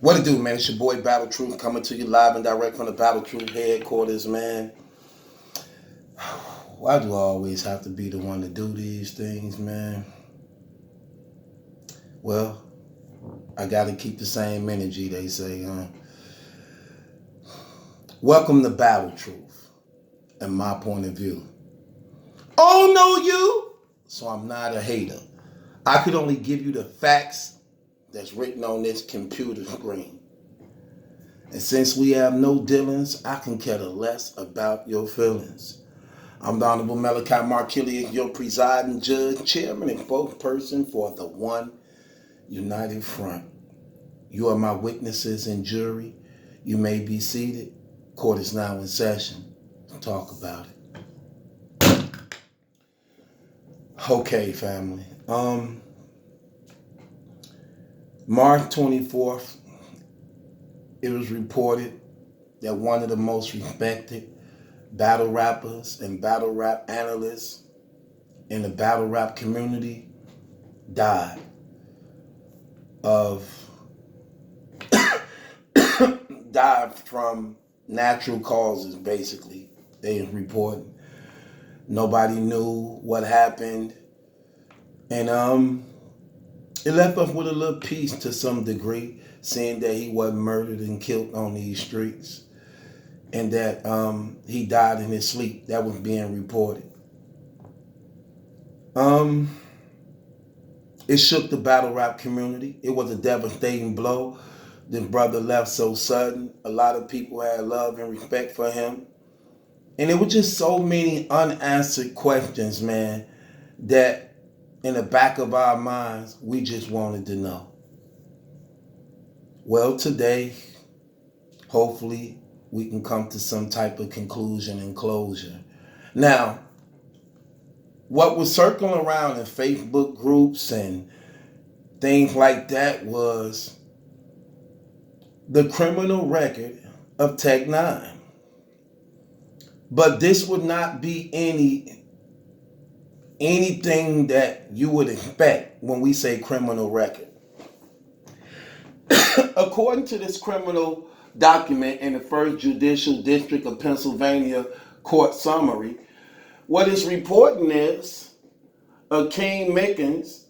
What it do, man? It's your boy Battle Truth coming to you live and direct from the Battle Truth headquarters, man. Why do I always have to be the one to do these things, man? Well, I gotta keep the same energy, they say, huh? Welcome to Battle Truth, and my point of view. Oh, no, you! So I'm not a hater. I could only give you the facts that's written on this computer screen. And since we have no dealings, I can care less about your feelings. I'm the Honorable Malachi Markilius, your presiding judge, chairman, and spokesperson for the One United Front. You are my witnesses and jury. You may be seated. Court is now in session. Talk about it. Okay, family. March 24th, it was reported that one of the most respected battle rappers and battle rap analysts in the battle rap community died from natural causes, basically. They reported. Nobody knew what happened. And it left us with a little peace to some degree, seeing that he wasn't murdered and killed on these streets. And that he died in his sleep. That was being reported. It shook the battle rap community. It was a devastating blow. This brother left so sudden. A lot of people had love and respect for him. And it was just so many unanswered questions, man, that in the back of our minds, we just wanted to know. Well, today, hopefully, we can come to some type of conclusion and closure. Now, what was circling around in Facebook groups and things like that was the criminal record of Tech9. But this would not be anything that you would expect when we say criminal record. According to this criminal document in the First Judicial District of Pennsylvania court summary, what it's reporting is Akeem Mickens,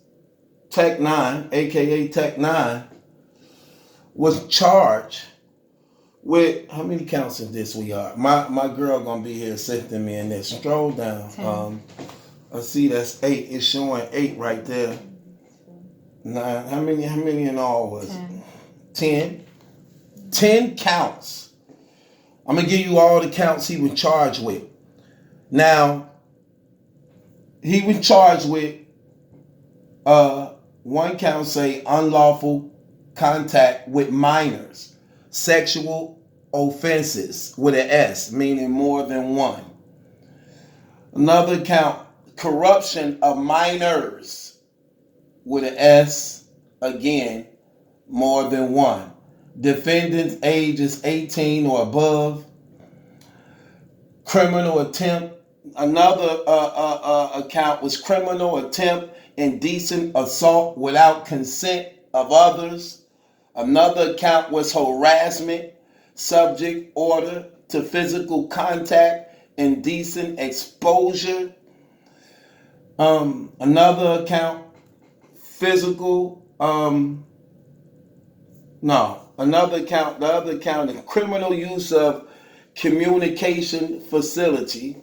Tech9, aka Tech9, was charged with, how many counts is this we are? My girl gonna be here assisting me in this. Stroll down. I see that's 8. It's showing 8 right there. 9. How many in all was it? 10. 10 counts. I'm gonna give you all the counts he was charged with. Now, he was charged with one count say unlawful contact with minors, sexual offenses with an S, meaning more than one. Another count, corruption of minors with an S, again, more than one. Defendant's age is 18 or above. Criminal attempt. Another account was criminal attempt, indecent assault without consent of others. Another account was harassment, subject order to physical contact, indecent exposure. Another account, the other account is criminal use of communication facility.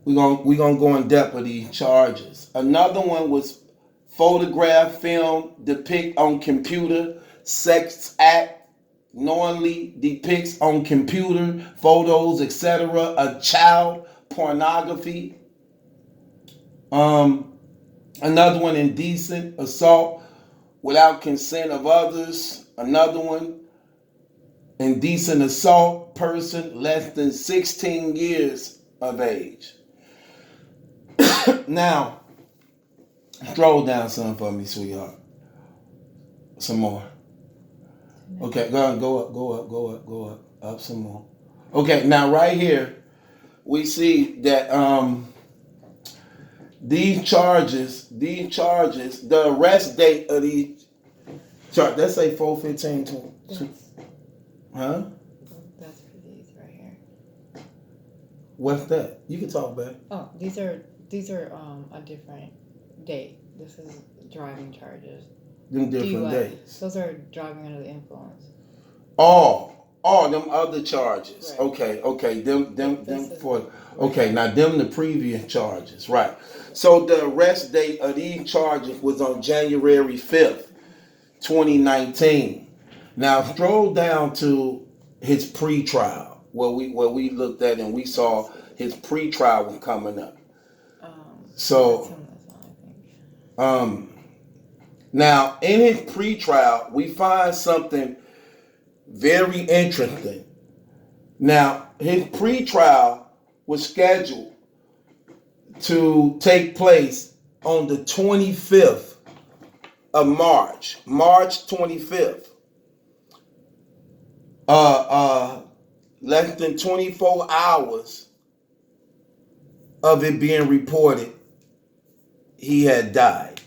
We're gonna go in depth with these charges. Another one was photograph, film, depict on computer, sex act, knowingly depicts on computer, photos, etc., a child pornography. Another one, indecent assault without consent of others. Another one, indecent assault, person less than 16 years of age. Now, scroll down some for me, sweetheart. Some more. Okay, go up some more. Okay, now right here, we see that these charges, the arrest date of these Let's say 415. Huh? That's for these right here. What's that? You can talk back. Oh, these are a different date. This is driving charges. Them different DUI. days. Those are driving under the influence. Them other charges. Right. Okay. Them for. Okay, right. now them the previous charges, right? So the arrest date of these charges was on January 5th, 2019. Now scroll down to his pre-trial, where we looked at and we saw his pre-trial was coming up. So, now in his pre-trial, we find something very interesting. Now, his pre-trial was scheduled to take place on the 25th of March 25th. Less than 24 hours of it being reported he had died.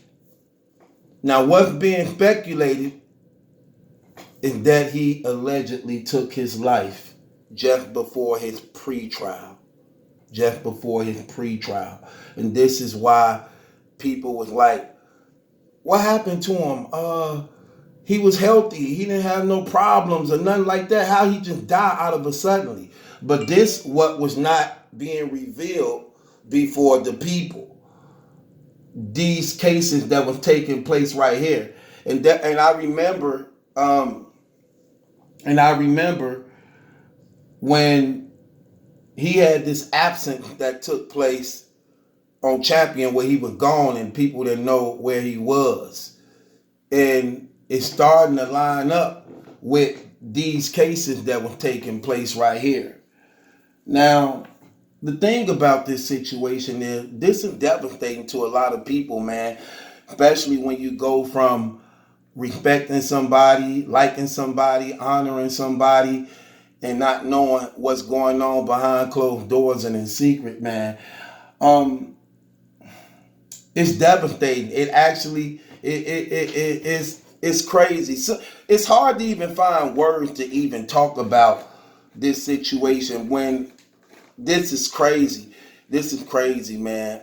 Now, what's being speculated is that he allegedly took his life just before his pre-trial. And this is why people was like, what happened to him? He was healthy. He didn't have no problems or nothing like that. How he just died out of a suddenly. But this what was not being revealed before the people. These cases that was taking place right here. And I remember when he had this absence that took place on Champion where he was gone and people didn't know where he was. And it's starting to line up with these cases that were taking place right here. Now, the thing about this situation is this is devastating to a lot of people, man, especially when you go from respecting somebody, liking somebody, honoring somebody, and not knowing what's going on behind closed doors and in secret, man. It's devastating. It actually it's crazy. So it's hard to even find words to even talk about this situation when this is crazy. This is crazy, man.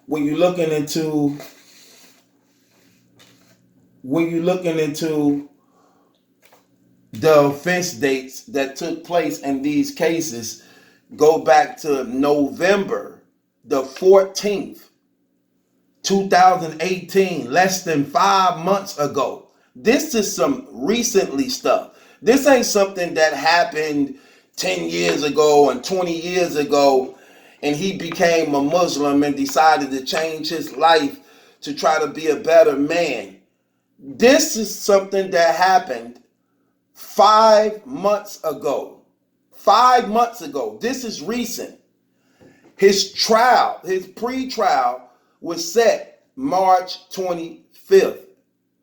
When you're looking into the offense dates that took place in these cases, go back to November the 14th, 2018, less than 5 months ago. This is some recently stuff. This ain't something that happened 10 years ago and 20 years ago and he became a Muslim and decided to change his life to try to be a better man. This is something that happened 5 months ago. 5 months ago. This is recent. His trial, his pre-trial was set March 25th.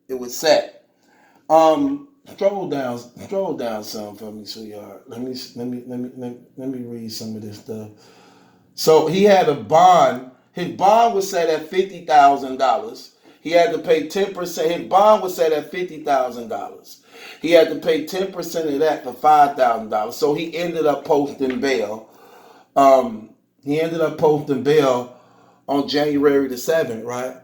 It was set. Scroll down some for me, sweetheart. Let me read some of this stuff. So he had a bond. His bond was set at $50,000. He had to pay 10%. His bond was set at $50,000. He had to pay 10% of that for $5,000. So he ended up posting bail. On January the 7th, right?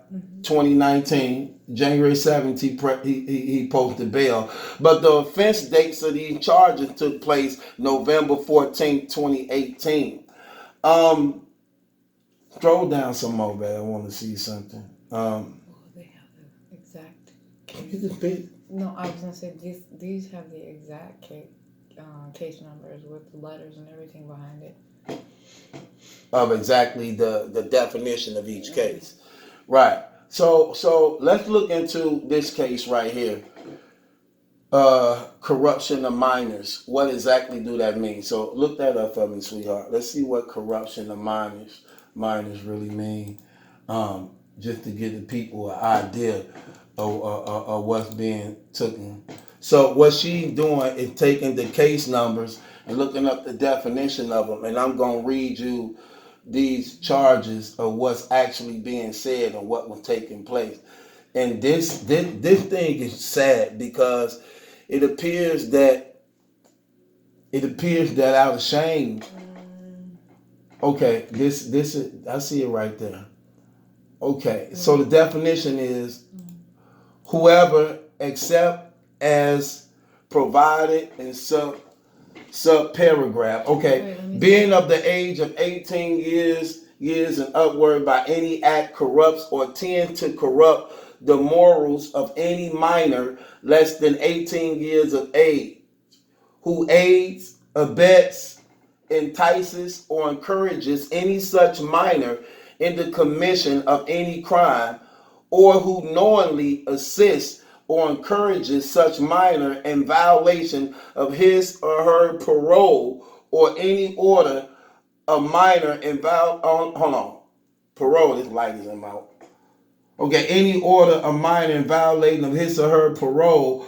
2019, January 7th, he posted bail. But the offense dates of these charges took place November 14th, 2018. Scroll down some more, man. I want to see something. They have the exact case. No, I was going to say these have the exact case numbers with the letters and everything behind it. Of exactly the definition of each case. Right. So let's look into this case right here. Corruption of minors. What exactly do that mean? So look that up for me, sweetheart. Let's see what corruption of minors really mean. Just to give the people an idea of what's being taken. So what she's doing is taking the case numbers and looking up the definition of them, and I'm going to read you these charges of what's actually being said and what was taking place. And this thing is sad because it appears that out of shame. Okay, this is, I see it right there. Okay, so the definition is whoever except as provided in sub paragraph. Okay, being of the age of 18 years and upward by any act corrupts or tend to corrupt the morals of any minor less than 18 years of age, who aids, abets, entices, or encourages any such minor in the commission of any crime, or who knowingly assists or encourages such minor in violation of his or her parole or any order, a minor in hold on. Parole, this light is in my mouth. Okay, any order of minor in violation of his or her parole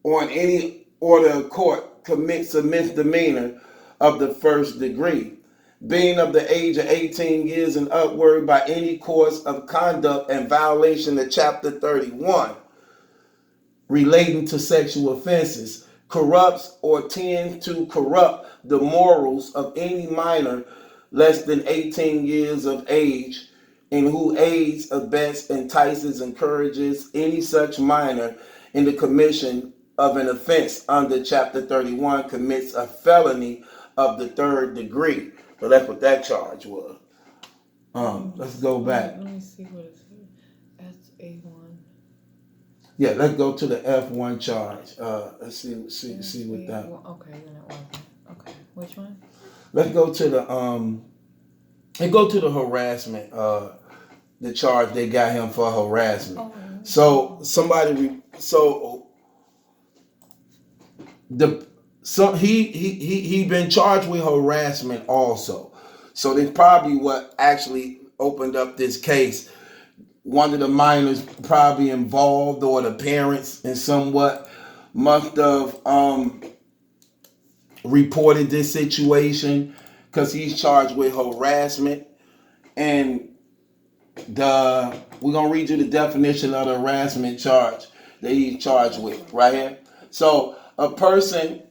or in any order of court commits a misdemeanor of the first degree. Being of the age of 18 years and upward by any course of conduct and violation of Chapter 31 relating to sexual offenses, corrupts or tends to corrupt the morals of any minor less than 18 years of age, and who aids, abets, entices, encourages any such minor in the commission of an offense under Chapter 31 commits a felony of the third degree. So that's what that charge was. Let's go back. Let me see what it says. That's A1. Yeah, let's go to the F1 charge. Let's see what that. Okay, then it wasn't. Okay, which one? Let's go to the harassment. The charge they got him for harassment. Oh. So he been charged with harassment also. So that's probably what actually opened up this case. One of the minors probably involved, or the parents in somewhat must have reported this situation because he's charged with harassment. And we're gonna read you the definition of the harassment charge that he's charged with right here. So a person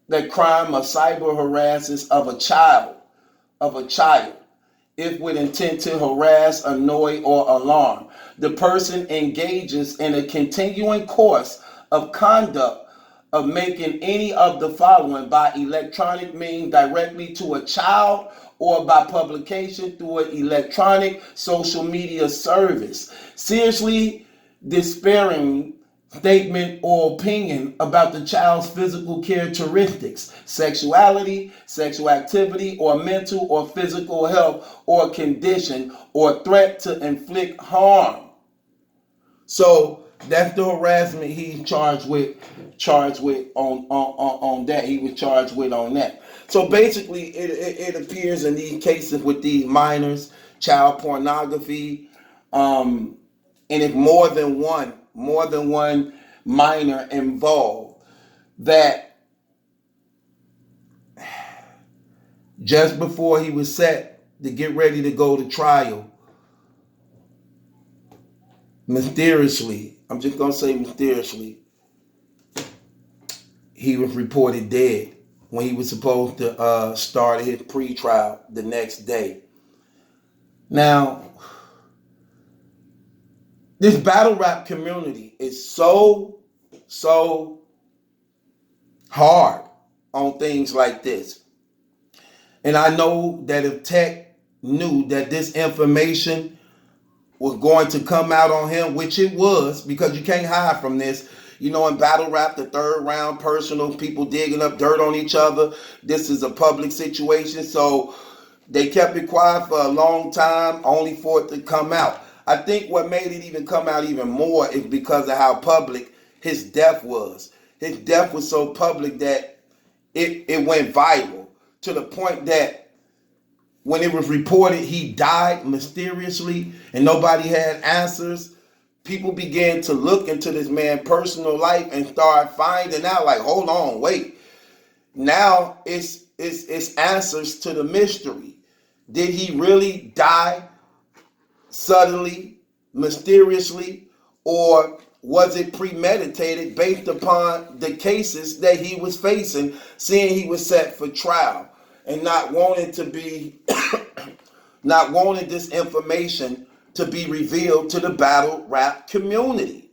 that crime or cyber harasses of a child, if with intent to harass, annoy, or alarm. The person engages in a continuing course of conduct of making any of the following by electronic means directly to a child or by publication through an electronic social media service. Seriously disparaging statement or opinion about the child's physical characteristics, sexuality, sexual activity, or mental or physical health or condition, or threat to inflict harm. So that's the harassment he's charged with on that. He was charged with on that. So basically it appears in these cases with these minors, child pornography, and if more than one minor involved, that just before he was set to get ready to go to trial, mysteriously, I'm just going to say mysteriously, he was reported dead when he was supposed to start his pre-trial the next day. Now, this battle rap community is so hard on things like this. And I know that if Tech knew that this information was going to come out on him, which it was, because you can't hide from this. You know, in battle rap, the third round personal, people digging up dirt on each other. This is a public situation. So they kept it quiet for a long time, only for it to come out. I think what made it even come out even more is because of how public his death was. His death was so public that it went viral to the point that when it was reported he died mysteriously and nobody had answers, people began to look into this man's personal life and start finding out, like, hold on, wait. Now it's answers to the mystery. Did he really die suddenly, mysteriously, or was it premeditated based upon the cases that he was facing, seeing he was set for trial and not wanting to be, not wanting this information to be revealed to the battle rap community,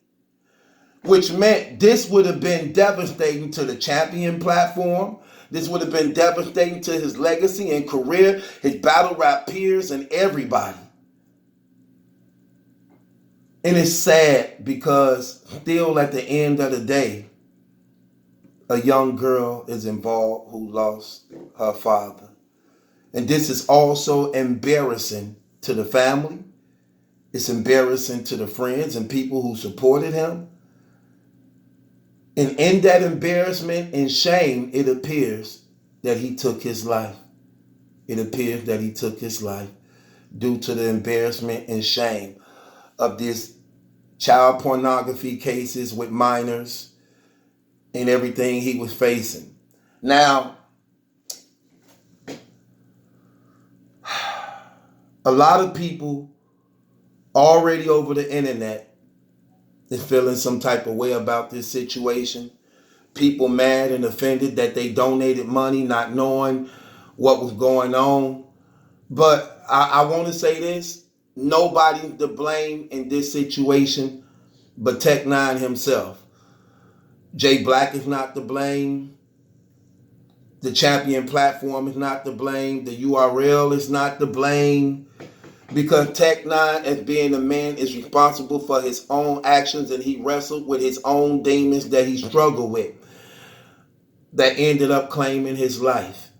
which meant this would have been devastating to the champion platform. This would have been devastating to his legacy and career, his battle rap peers, and everybody. And it's sad because still at the end of the day, a young girl is involved who lost her father. And this is also embarrassing to the family. It's embarrassing to the friends and people who supported him. And in that embarrassment and shame, it appears that he took his life. It appears that he took his life due to the embarrassment and shame of this child pornography cases with minors and everything he was facing. Now, a lot of people already over the internet is feeling some type of way about this situation. People mad and offended that they donated money not knowing what was going on. But I want to say this. Nobody to blame in this situation but Tech9 himself. Jay Black is not to blame. The champion platform is not to blame. The URL is not to blame. Because Tech9, as being a man, is responsible for his own actions, and he wrestled with his own demons that he struggled with that ended up claiming his life.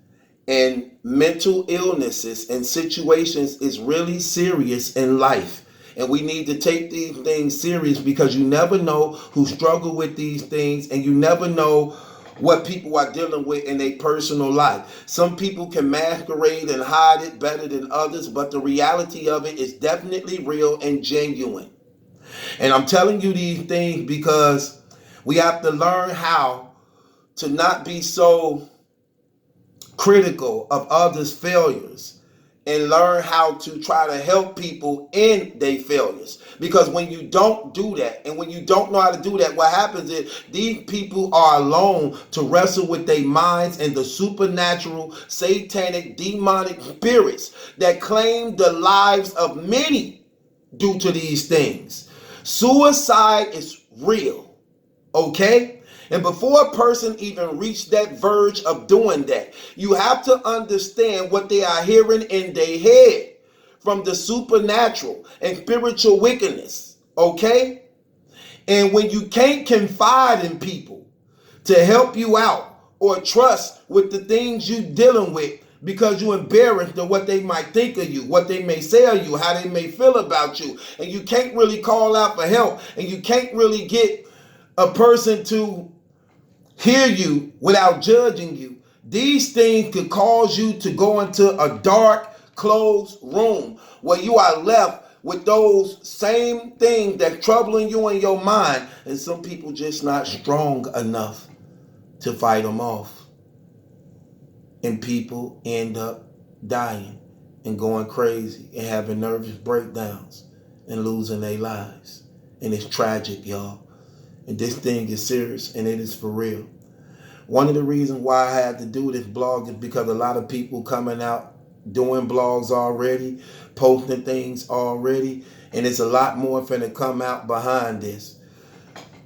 And mental illnesses and situations is really serious in life. And we need to take these things serious because you never know who struggle with these things, and you never know what people are dealing with in their personal life. Some people can masquerade and hide it better than others, but the reality of it is definitely real and genuine. And I'm telling you these things because we have to learn how to not be so critical of others' failures and learn how to try to help people in their failures. Because when you don't do that, and when you don't know how to do that, what happens is these people are alone to wrestle with their minds and the supernatural, satanic, demonic spirits that claim the lives of many due to these things. Suicide is real, okay? And before a person even reach that verge of doing that, you have to understand what they are hearing in their head from the supernatural and spiritual wickedness, okay? And when you can't confide in people to help you out or trust with the things you're dealing with because you're embarrassed of what they might think of you, what they may say of you, how they may feel about you, and you can't really call out for help, and you can't really get a person to hear you without judging you, these things could cause you to go into a dark, closed room where you are left with those same things that's troubling you in your mind, and some people just not strong enough to fight them off. And people end up dying and going crazy and having nervous breakdowns and losing their lives. And it's tragic, y'all. And this thing is serious, and it is for real. One of the reasons why I had to do this blog is because a lot of people coming out doing blogs already, posting things already, and it's a lot more finna come out behind this.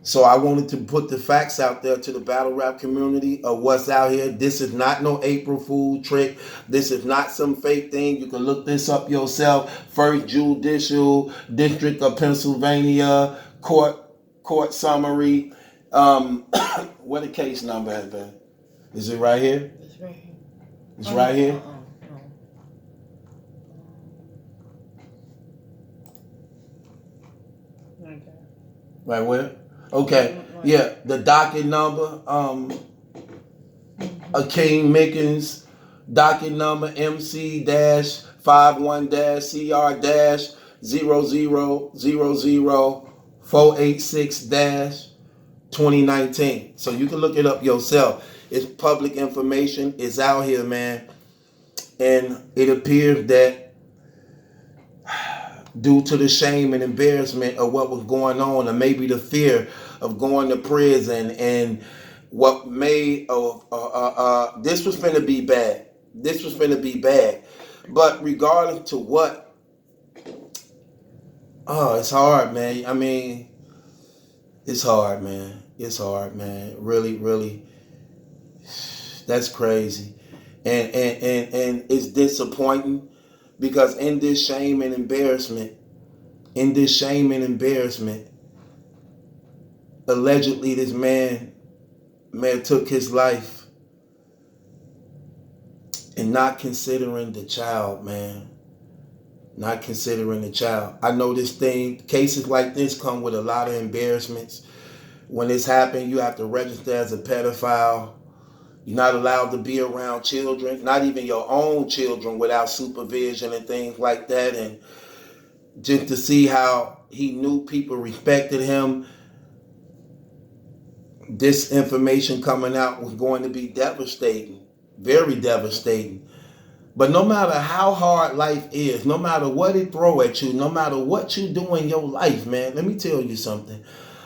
So I wanted to put the facts out there to the battle rap community of what's out here. This is not no April Fool trick. This is not some fake thing. You can look this up yourself. First Judicial District of Pennsylvania court summary. What the case number has been? Is it right here? It's right here. It's right here? No. Right there. Right where? Okay. Yeah, the docket number, Akeem Mickens, docket number MC-51-CR-0000486-2019. So you can look it up yourself. It's public information. It's out here, man. And it appears that due to the shame and embarrassment of what was going on, or maybe the fear of going to prison, and what made this was finna be bad. This was finna be bad. But regardless to what, it's hard, man. I mean, it's hard, man. It's hard, man. Really, really, that's crazy, and it's disappointing because in this shame and embarrassment, allegedly this man took his life, and not considering the child, man. Not considering the child. I know cases like this come with a lot of embarrassments. When this happens, you have to register as a pedophile. You're not allowed to be around children, not even your own children, without supervision and things like that. And just to see how he knew people respected him, this information coming out was going to be devastating, very devastating. But no matter how hard life is, no matter what it throw at you, no matter what you do in your life, man, let me tell you something.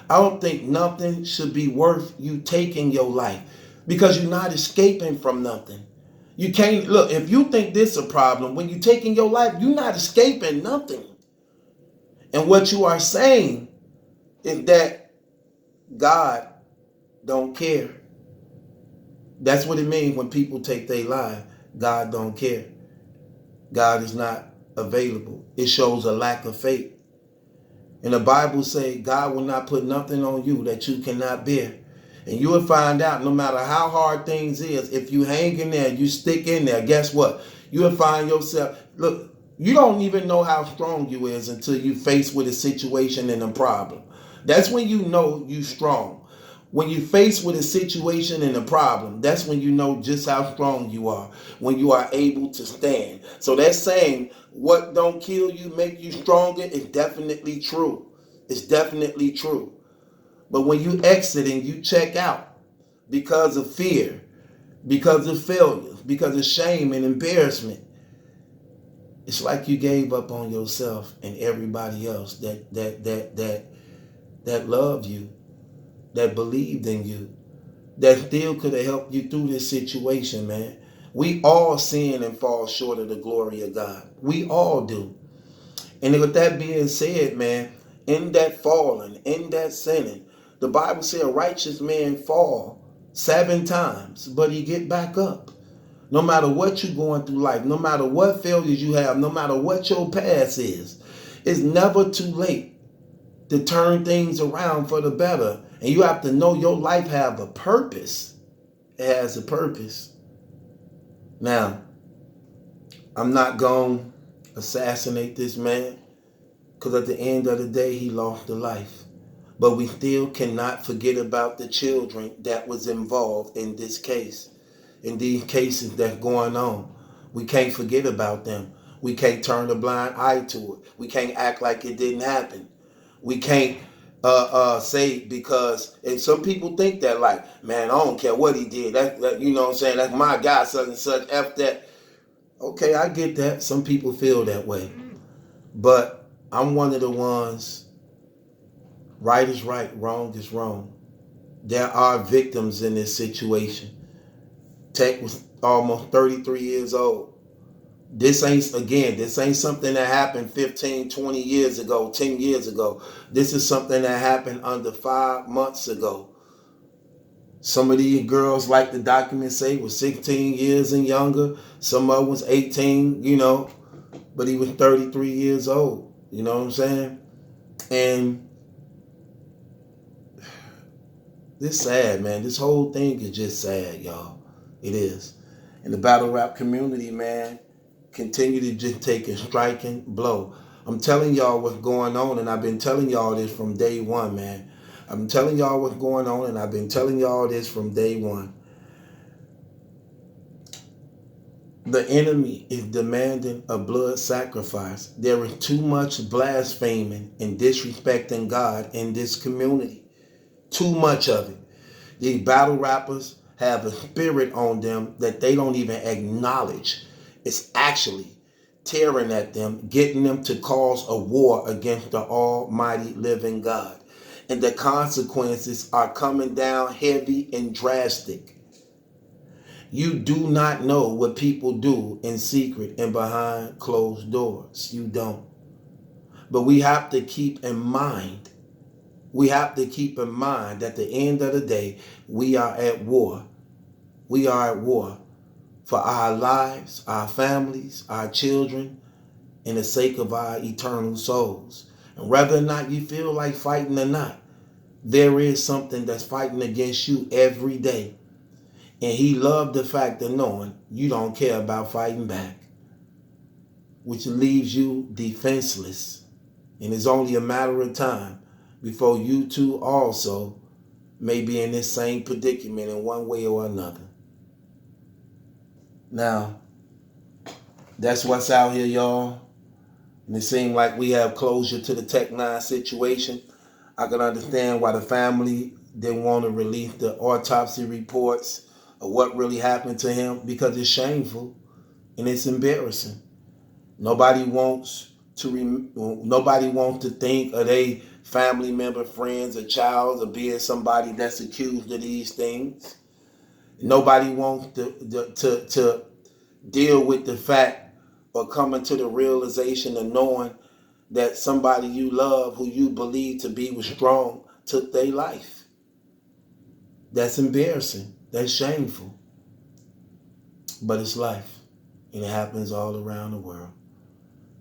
I don't think nothing should be worth you taking your life, because you're not escaping from nothing. You can't, look, if you think this is a problem, when you're taking your life, you're not escaping nothing. And what you are saying is that God don't care. That's what it means when people take their life. God don't care. God is not available. It shows a lack of faith. And the Bible says God will not put nothing on you that you cannot bear. And you will find out, no matter how hard things is, if you hang in there, you stick in there, guess what? You will find yourself, look, you don't even know how strong you is until you face with a situation and a problem. That's when you know you strong. When you face with a situation and a problem, that's when you know just how strong you are, when you are able to stand. So that saying, what don't kill you make you stronger, is definitely true. It's definitely true. But when you exit and you check out because of fear, because of failure, because of shame and embarrassment, it's like you gave up on yourself and everybody else that loved you, that believed in you, that still could have helped you through this situation, man. We all sin and fall short of the glory of God. We all do. And with that being said, man, in that falling, in that sinning, the Bible says a righteous man fall 7 times, but he get back up. No matter what you're going through life, no matter what failures you have, no matter what your past is, it's never too late to turn things around for the better. And you have to know your life have a purpose. It has a purpose. Now, I'm not going to assassinate this man, because at the end of the day, he lost a life. But we still cannot forget about the children that was involved in this case, in these cases that's going on. We can't forget about them. We can't turn a blind eye to it. We can't act like it didn't happen. We can't say, because, and some people think that, like, man, I don't care what he did. That you know what I'm saying? That's my guy, such and such. F that. Okay, I get that. Some people feel that way. But I'm one of the ones, right is right, wrong is wrong. There are victims in this situation. Tech was almost 33 years old. This ain't something that happened 15, 20 years ago, 10 years ago. This is something that happened under 5 months ago. Some of these girls, like the documents say, was 16 years and younger. Some of them was 18, but he was 33 years old. You know what I'm saying? And this sad, man. This whole thing is just sad, y'all. It is. And the battle rap community, man, continue to just take a striking blow. I'm telling y'all what's going on, and I've been telling y'all this from day one, man. I'm telling y'all what's going on, and I've been telling y'all this from day one. The enemy is demanding a blood sacrifice. There is too much blaspheming and disrespecting God in this community. Too much of it. These battle rappers have a spirit on them that they don't even acknowledge. It's actually tearing at them, getting them to cause a war against the almighty living God. And the consequences are coming down heavy and drastic. You do not know what people do in secret and behind closed doors. You don't. But we have to keep in mind, at the end of the day, we are at war. We are at war for our lives, our families, our children, and the sake of our eternal souls. And whether or not you feel like fighting or not, there is something that's fighting against you every day. And he loved the fact of knowing you don't care about fighting back, which leaves you defenseless. And it's only a matter of time before you too also may be in this same predicament in one way or another. Now, that's what's out here, y'all. And it seemed like we have closure to the Tech9 situation. I can understand why the family didn't want to release the autopsy reports of what really happened to him, because it's shameful and it's embarrassing. Nobody wants to think of their family member, friends, or child or being somebody that's accused of these things. Nobody wants to deal with the fact or coming to the realization of knowing that somebody you love, who you believe to be was strong, took their life. That's embarrassing. That's shameful. But it's life. And it happens all around the world.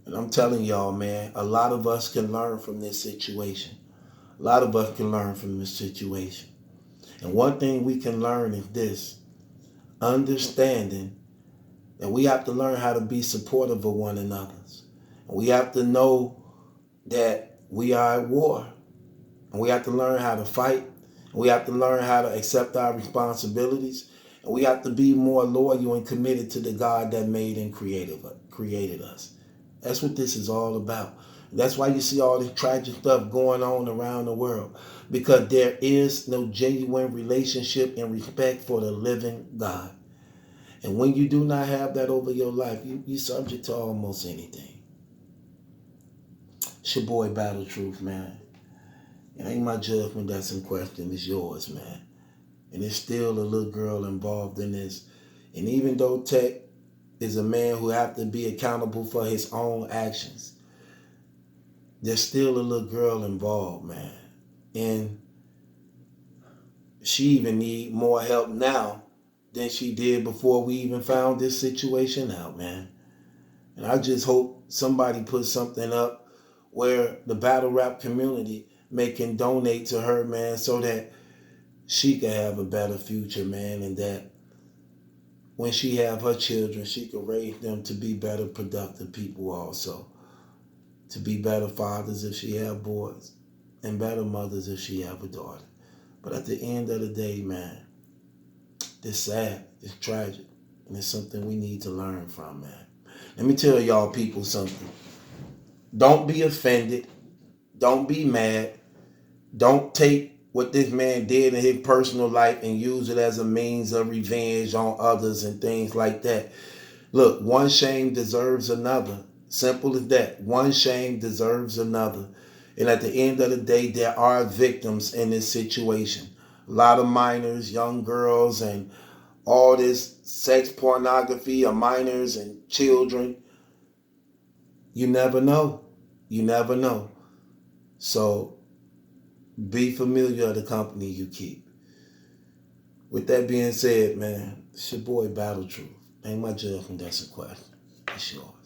And I'm telling y'all, man, a lot of us can learn from this situation. A lot of us can learn from this situation. And one thing we can learn is this: understanding that we have to learn how to be supportive of one another. And we have to know that we are at war. And we have to learn how to fight. And we have to learn how to accept our responsibilities. And we have to be more loyal and committed to the God that made and created us. That's what this is all about. That's why you see all this tragic stuff going on around the world. Because there is no genuine relationship and respect for the living God. And when you do not have that over your life, you're subject to almost anything. It's your boy Battle Truth, man. It ain't my judgment that's in question, it's yours, man. And there's still a little girl involved in this. And even though Tech is a man who have to be accountable for his own actions, there's still a little girl involved, man. And she even need more help now than she did before we even found this situation out, man. And I just hope somebody puts something up where the battle rap community can donate to her, man, so that she can have a better future, man, and that when she have her children, she can raise them to be better, productive people also. To be better fathers if she have boys, and better mothers if she have a daughter. But at the end of the day, man, it's sad, it's tragic, and it's something we need to learn from, man. Let me tell y'all people something. Don't be offended. Don't be mad. Don't take what this man did in his personal life and use it as a means of revenge on others and things like that. Look, one shame deserves another. Simple as that. One shame deserves another. And at the end of the day, there are victims in this situation. A lot of minors, young girls, and all this sex pornography of minors and children. You never know. You never know. So be familiar of the company you keep. With that being said, man, it's your boy Battle Truth. Ain't my judgment that's a question. It's yours.